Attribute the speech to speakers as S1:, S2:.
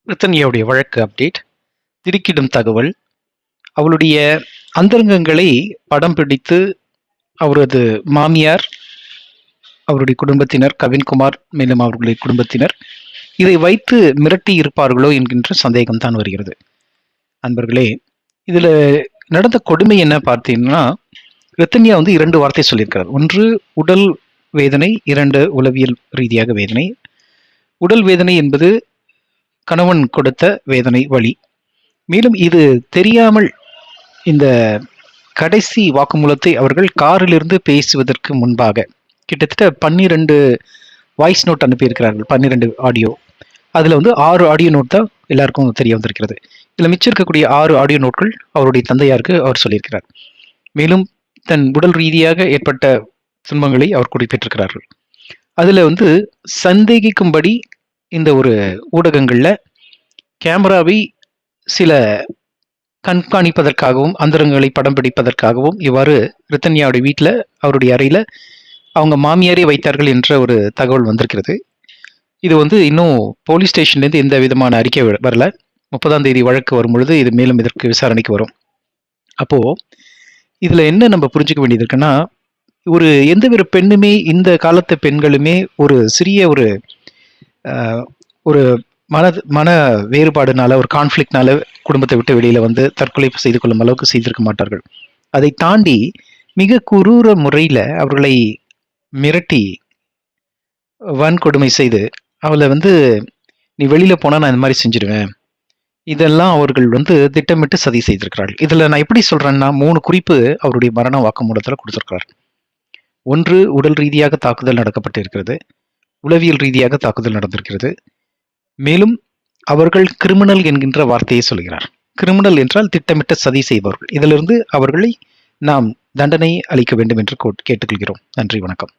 S1: ரித்தன்யாவுடைய வழக்கு அப்டேட், திடுக்கிடும் தகவல். அவளுடைய அந்தரங்கங்களை படம் பிடித்து அவரது மாமியார், அவருடைய குடும்பத்தினர், கவின்குமார் மேலும் அவர்களுடைய குடும்பத்தினர் இதை வைத்து மிரட்டி இருப்பார்களோ என்கின்ற சந்தேகம் தான் வருகிறது. அன்பர்களே, இதுல நடந்த கொடுமை என்ன பார்த்தீங்கன்னா, ரித்தன்யா வந்து 2 வார்த்தை சொல்லியிருக்கிறார். ஒன்று உடல் வேதனை, 2 உளவியல் ரீதியாக வேதனை. உடல் வேதனை என்பது கணவன் கொடுத்த வேதனை, வலி. மேலும் இது தெரியாமல் இந்த கடைசி வாக்குமூலத்தை அவர்கள் காரிலிருந்து பேசுவதற்கு முன்பாக கிட்டத்தட்ட 12 வாய்ஸ் நோட் அனுப்பியிருக்கிறார்கள், 12 ஆடியோ. அதில் வந்து 6 ஆடியோ நோட் தான் எல்லாருக்கும் தெரிய வந்திருக்கிறது. இதில் மிச்சம் இருக்கக்கூடிய 6 ஆடியோ நோட்கள் அவருடைய தந்தையாருக்கு அவர் சொல்லியிருக்கிறார். மேலும் தன் உடல் ரீதியாக ஏற்பட்ட துன்பங்களை அவர் குறிப்பிட்டிருக்கிறார்கள். அதில் வந்து சந்தேகிக்கும்படி இந்த ஒரு ஊடகங்களில் கேமராவை சில கண்காணிப்பதற்காகவும் அந்தரங்களை படம் பிடிப்பதற்காகவும் இவ்வாறு ரித்தன்யாவுடைய வீட்டில் அவருடைய அறையில் அவங்க மாமியாரே வைத்தார்கள் என்ற ஒரு தகவல் வந்திருக்கிறது. இது வந்து இன்னும் போலீஸ் ஸ்டேஷன்லேருந்து எந்த விதமான அறிக்கை வரல. 30ஆம் தேதி வழக்கு வரும் பொழுது இது மேலும் இதற்கு விசாரணைக்கு வரும். அப்போது இதில் என்ன நம்ம புரிஞ்சுக்க வேண்டியது இருக்குன்னா, ஒரு எந்த ஒரு பெண்ணுமே, இந்த காலத்து பெண்களுமே ஒரு சிறிய ஒரு மன வேறுபாடுனால, ஒரு கான்ஃப்ளிக்ட்னால குடும்பத்தை விட்டு வெளியில் வந்து தற்கொலை செய்து கொள்ளும் அளவுக்கு செய்திருக்க மாட்டார்கள். அதை தாண்டி மிக குரூர முறையில் அவர்களை மிரட்டி வன்கொடுமை செய்து அவளை வந்து நீ வெளியில் போனால் நான் இந்த மாதிரி செஞ்சிடுவேன், இதெல்லாம் அவர்கள் வந்து திட்டமிட்டு சதி செய்திருக்கிறார்கள். இதில் நான் எப்படி சொல்கிறேன்னா, 3 குறிப்பு அவருடைய மரண வாக்குமூலத்தில் கொடுத்துருக்கிறார். 1, உடல் ரீதியாக தாக்குதல் நடக்கப்பட்டிருக்கிறது. உளவியல் ரீதியாக தாக்குதல் நடந்திருக்கிறது. மேலும் அவர்கள் கிரிமினல் என்கின்ற வார்த்தையை சொல்கிறார். கிரிமினல் என்றால் திட்டமிட்ட சதி செய்பவர்கள். இதிலிருந்து அவர்களை நாம் தண்டனை அளிக்க வேண்டும் என்று கேட்டுக்கொள்கிறோம். நன்றி, வணக்கம்.